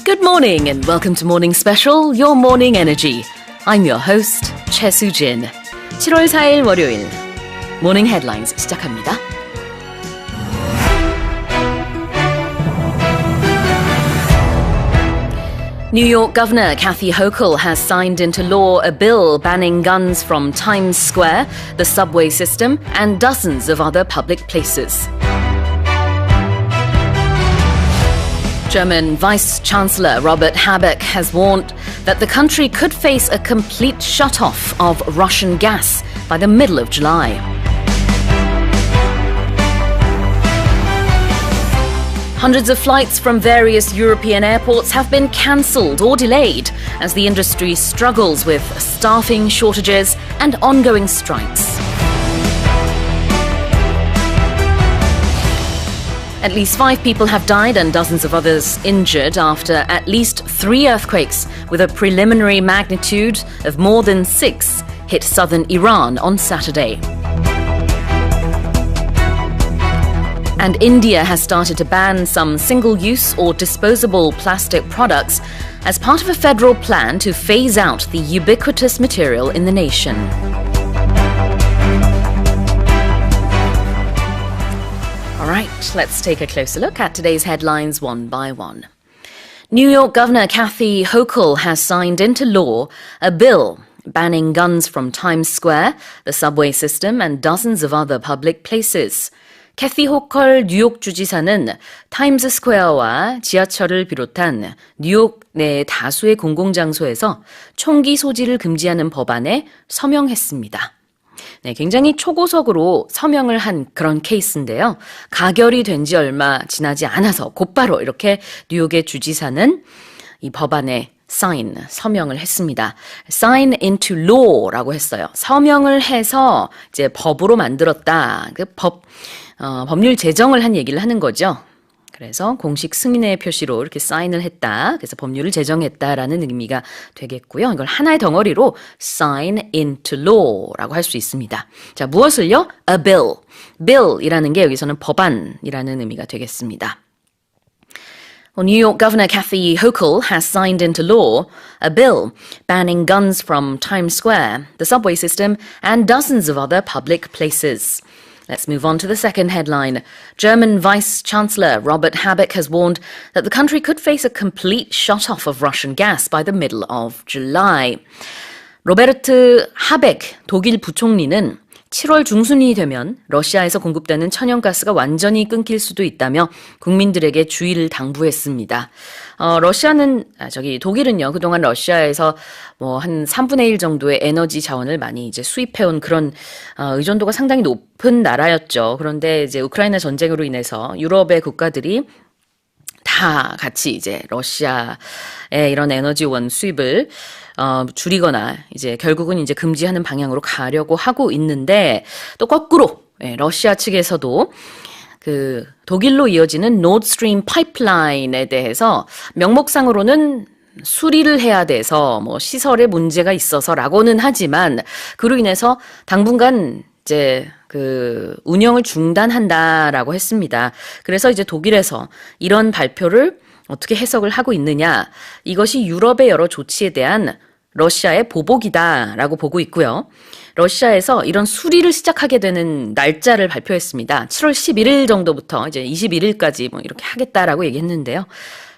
Good morning and welcome to Morning Special, Your Morning Energy. I'm your host, Choi Soo-jin. 7월 4일 월요일, Morning Headlines 시작합니다. New York Governor Kathy Hochul has signed into law a bill banning guns from Times Square, the subway system, and dozens of other public places. German Vice-Chancellor Robert Habeck has warned that the country could face a complete shut-off of Russian gas by the middle of July. Hundreds of flights from various European airports have been cancelled or delayed as the industry struggles with staffing shortages and ongoing strikes. At least 5 people have died and dozens of others injured after at least 3 earthquakes with a preliminary magnitude of more than 6 hit southern Iran on Saturday. And India has started to ban some single-use or disposable plastic products as part of a federal plan to phase out the ubiquitous material in the nation. All right, let's take a closer look at today's headlines one by one. New York Governor Kathy Hochul has signed into law a bill banning guns from Times Square, the subway system, and dozens of other public places. 캐시 호컬 뉴욕 주지사는 타임스 스퀘어와 지하철을 비롯한 뉴욕 내 다수의 공공장소에서 총기 소지를 금지하는 법안에 서명했습니다. 네, 굉장히 초고속으로 서명을 한 그런 케이스인데요. 가결이 된 지 얼마 지나지 않아서 곧바로 이렇게 뉴욕의 주지사는 이 법안에 서명을 했습니다. Sign into law라고 했어요. 서명을 해서 이제 법으로 만들었다. 법률 제정을 한 얘기를 하는 거죠. 그래서 공식 승인의 표시로 이렇게 사인을 했다. 그래서 법률을 제정했다라는 의미가 되겠고요. 이걸 하나의 덩어리로 sign into law라고 할 수 있습니다. 자, 무엇을요? A bill. bill이라는 게 여기서는 법안이라는 의미가 되겠습니다. New York Governor Kathy Hochul has signed into law a bill banning guns from Times Square, the subway system, and dozens of other public places. Let's move on to the second headline. German Vice-Chancellor Robert Habeck has warned that the country could face a complete shut-off of Russian gas by the middle of July. 로베르트 하벡 독일 부총리는 7월 중순이 되면 러시아에서 공급되는 천연가스가 완전히 끊길 수도 있다며 국민들에게 주의를 당부했습니다. 독일은요, 그동안 러시아에서 한 3분의 1 정도의 에너지 자원을 많이 이제 수입해온 그런, 의존도가 상당히 높은 나라였죠. 그런데 이제 우크라이나 전쟁으로 인해서 유럽의 국가들이 다 같이 이제 러시아의 이런 에너지원 수입을 줄이거나 이제 결국은 이제 금지하는 방향으로 가려고 하고 있는데 또 거꾸로 러시아 측에서도 그 독일로 이어지는 노드스트림 파이프라인에 대해서 명목상으로는 수리를 해야 돼서 시설에 문제가 있어서라고는 하지만 그로 인해서 당분간 이제 운영을 중단한다라고 했습니다. 그래서 이제 독일에서 이런 발표를 어떻게 해석을 하고 있느냐? 이것이 유럽의 여러 조치에 대한 러시아의 보복이다라고 보고 있고요. 러시아에서 이런 수리를 시작하게 되는 날짜를 발표했습니다. 7월 11일 정도부터 이제 21일까지 이렇게 하겠다라고 얘기했는데요.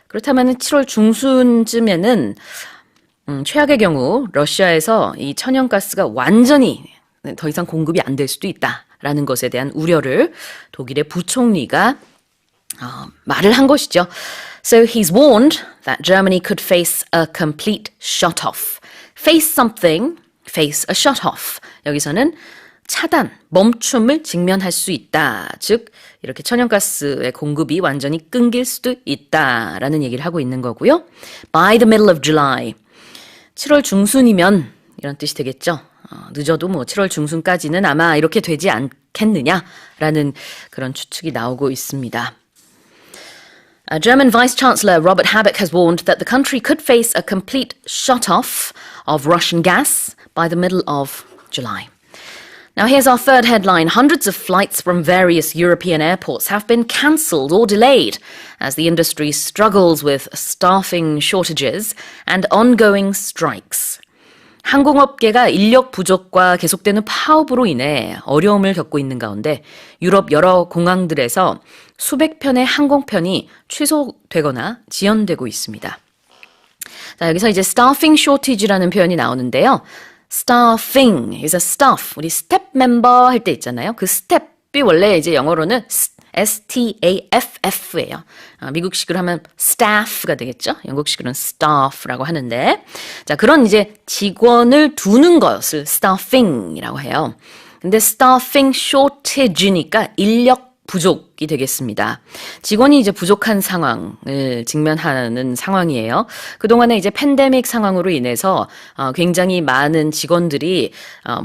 그렇다면 7월 중순쯤에는 최악의 경우 러시아에서 이 천연가스가 완전히 더 이상 공급이 안 될 수도 있다라는 것에 대한 우려를 독일의 부총리가 말을 한 것이죠. So he's warned that Germany could face a complete shut-off. Face something, face a shut-off. 여기서는 차단, 멈춤을 직면할 수 있다. 즉 이렇게 천연가스의 공급이 완전히 끊길 수도 있다라는 얘기를 하고 있는 거고요. By the middle of July. 7월 중순이면 이런 뜻이 되겠죠. 늦어도 7월 중순까지는 아마 이렇게 되지 않겠느냐라는 그런 추측이 나오고 있습니다. German Vice-Chancellor Robert Habeck has warned that the country could face a complete shut-off of Russian gas by the middle of July. Now, here's our third headline. Hundreds of flights from various European airports have been cancelled or delayed as the industry struggles with staffing shortages and ongoing strikes. 항공업계가 인력 부족과 계속되는 파업으로 인해 어려움을 겪고 있는 가운데 유럽 여러 공항들에서 수백 편의 항공편이 취소되거나 지연되고 있습니다. 자, 여기서 이제 staffing shortage라는 표현이 나오는데요. staffing is a staff. 우리 스텝 멤버 할 때 있잖아요. 그 스텝이 원래 이제 영어로는 staff예요. 미국식으로 하면 staff가 되겠죠. 영국식으로는 staff라고 하는데, 자, 그런 이제 직원을 두는 것을 staffing이라고 해요. 근데 staffing shortage니까 인력 부족이 되겠습니다. 직원이 이제 부족한 상황을 직면하는 상황이에요. 그동안에 이제 팬데믹 상황으로 인해서 굉장히 많은 직원들이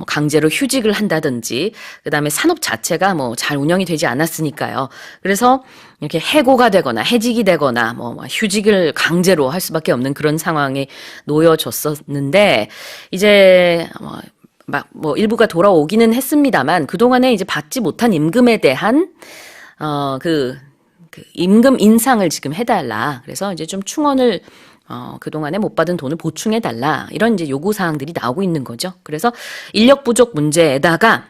강제로 휴직을 한다든지, 그다음에 산업 자체가 뭐 잘 운영이 되지 않았으니까요. 그래서 이렇게 해고가 되거나 해직이 되거나 뭐 휴직을 강제로 할 수밖에 없는 그런 상황에 놓여졌었는데, 이제 뭐 일부가 돌아오기는 했습니다만 그동안에 이제 받지 못한 임금에 대한 그 임금 인상을 지금 해달라. 그래서 이제 좀 충원을 그동안에 못 받은 돈을 보충해달라. 이런 이제 요구 사항들이 나오고 있는 거죠. 그래서 인력 부족 문제에다가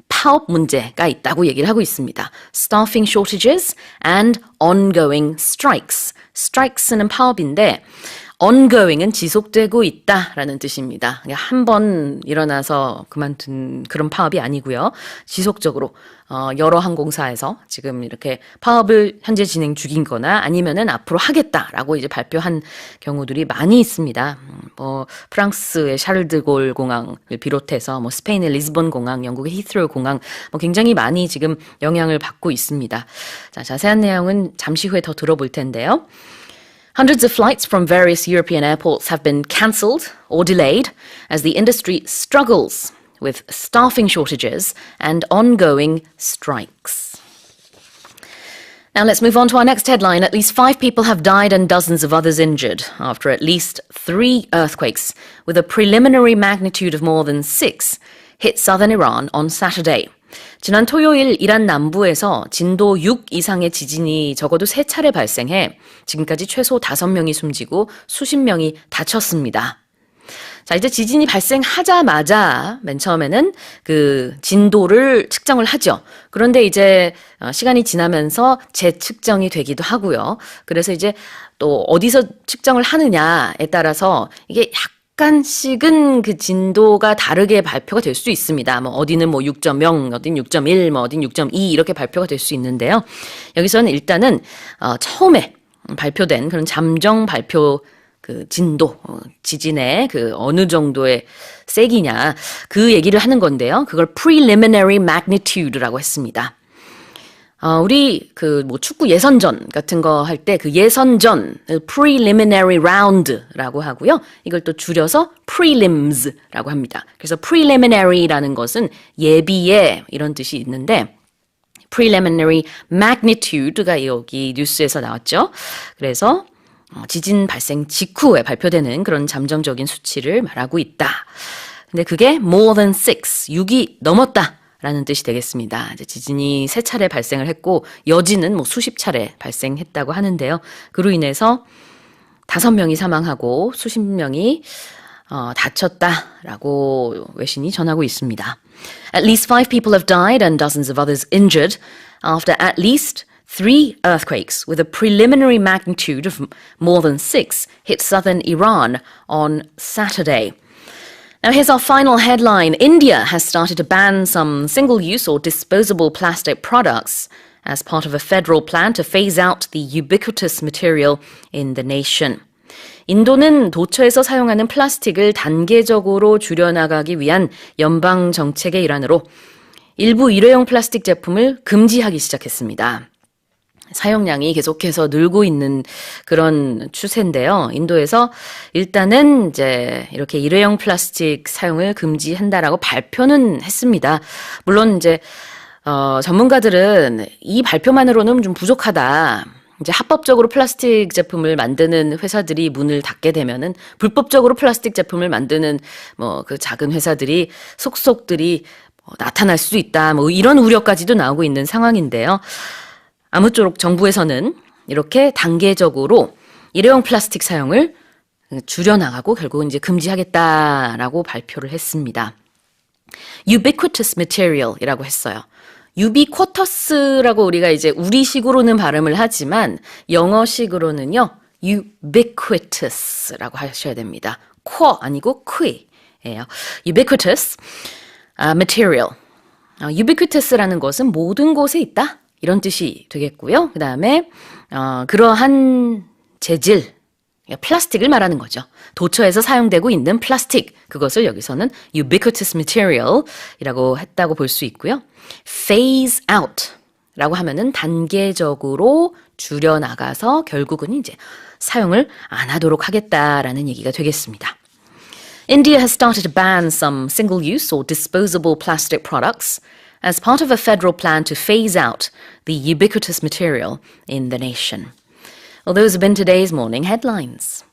파업 문제가 있다고 얘기를 하고 있습니다. Staffing shortages and ongoing strikes. strikes는 파업인데 ongoing은 지속되고 있다라는 뜻입니다. 한 번 일어나서 그만둔 그런 파업이 아니고요. 지속적으로 여러 항공사에서 지금 이렇게 파업을 현재 진행 중이거나 아니면은 앞으로 하겠다라고 이제 발표한 경우들이 많이 있습니다. 뭐 프랑스의 샤를드골 공항을 비롯해서 뭐 스페인의 리스본 공항, 영국의 히스로 공항 뭐 굉장히 많이 지금 영향을 받고 있습니다. 자, 자세한 내용은 잠시 후에 더 들어볼 텐데요. Hundreds of flights from various European airports have been cancelled or delayed as the industry struggles with staffing shortages and ongoing strikes. Now let's move on to our next headline. At least 5 people have died and dozens of others injured after at least 3 earthquakes with a preliminary magnitude of more than 6 hit southern Iran on Saturday. 지난 토요일 이란 남부에서 진도 6 이상의 지진이 적어도 3차례 발생해 지금까지 최소 5명이 숨지고 수십 명이 다쳤습니다. 자, 이제 지진이 발생하자마자 맨 처음에는 그 진도를 측정을 하죠. 그런데 이제 시간이 지나면서 재측정이 되기도 하고요. 그래서 이제 또 어디서 측정을 하느냐에 따라서 이게 약간씩은 그 진도가 다르게 발표가 될 수 있습니다. 뭐 어디는 뭐 6.0, 어딘 6.1, 뭐 어딘 6.2 이렇게 발표가 될 수 있는데요. 여기서는 일단은 처음에 발표된 그런 잠정 발표 그 진도, 지진의 그 어느 정도의 세기냐 그 얘기를 하는 건데요. 그걸 preliminary magnitude라고 했습니다. 우리 그 뭐 축구 예선전 같은 거 할 때 그 예선전 preliminary round라고 하고요. 이걸 또 줄여서 prelims라고 합니다. 그래서 preliminary라는 것은 예비의 이런 뜻이 있는데 preliminary magnitude가 여기 뉴스에서 나왔죠. 그래서 지진 발생 직후에 발표되는 그런 잠정적인 수치를 말하고 있다. 근데 그게 more than 6이 넘었다. 라는 뜻이 되겠습니다. 이제 지진이 3차례 발생을 했고 여진은 뭐 수십 차례 발생했다고 하는데요. 그로 인해서 5명이 사망하고 수십 명이 다쳤다라고 외신이 전하고 있습니다. At least 5 people have died and dozens of others injured after at least 3 earthquakes with a preliminary magnitude of more than 6 hit southern Iran on Saturday. Now here's our final headline. India has started to ban some single-use or disposable plastic products as part of a federal plan to phase out the ubiquitous material in the nation. 인도는 도처에서 사용하는 플라스틱을 단계적으로 줄여나가기 위한 연방 정책의 일환으로 일부 일회용 플라스틱 제품을 금지하기 시작했습니다. 사용량이 계속해서 늘고 있는 그런 추세인데요. 인도에서 일단은 이제 이렇게 일회용 플라스틱 사용을 금지한다라고 발표는 했습니다. 물론 이제 전문가들은 이 발표만으로는 좀 부족하다. 이제 합법적으로 플라스틱 제품을 만드는 회사들이 문을 닫게 되면은 불법적으로 플라스틱 제품을 만드는 뭐 그 작은 회사들이 속속들이 나타날 수도 있다. 뭐 이런 우려까지도 나오고 있는 상황인데요. 아무쪼록 정부에서는 이렇게 단계적으로 일회용 플라스틱 사용을 줄여나가고 결국은 이제 금지하겠다라고 발표를 했습니다. ubiquitous material이라고 했어요. ubiquitous라고 우리가 이제 우리식으로는 발음을 하지만 영어식으로는요. ubiquitous라고 하셔야 됩니다. quo 아니고 qui예요. ubiquitous material. ubiquitous라는 것은 모든 곳에 있다. 이런 뜻이 되겠고요. 그 다음에 그러한 재질, 플라스틱을 말하는 거죠. 도처에서 사용되고 있는 플라스틱, 그것을 여기서는 ubiquitous material이라고 했다고 볼 수 있고요. phase out 라고 하면은 단계적으로 줄여나가서 결국은 이제 사용을 안 하도록 하겠다라는 얘기가 되겠습니다. India has started to ban some single-use or disposable plastic products as part of a federal plan to phase out the ubiquitous material in the nation. Well, those have been today's morning headlines.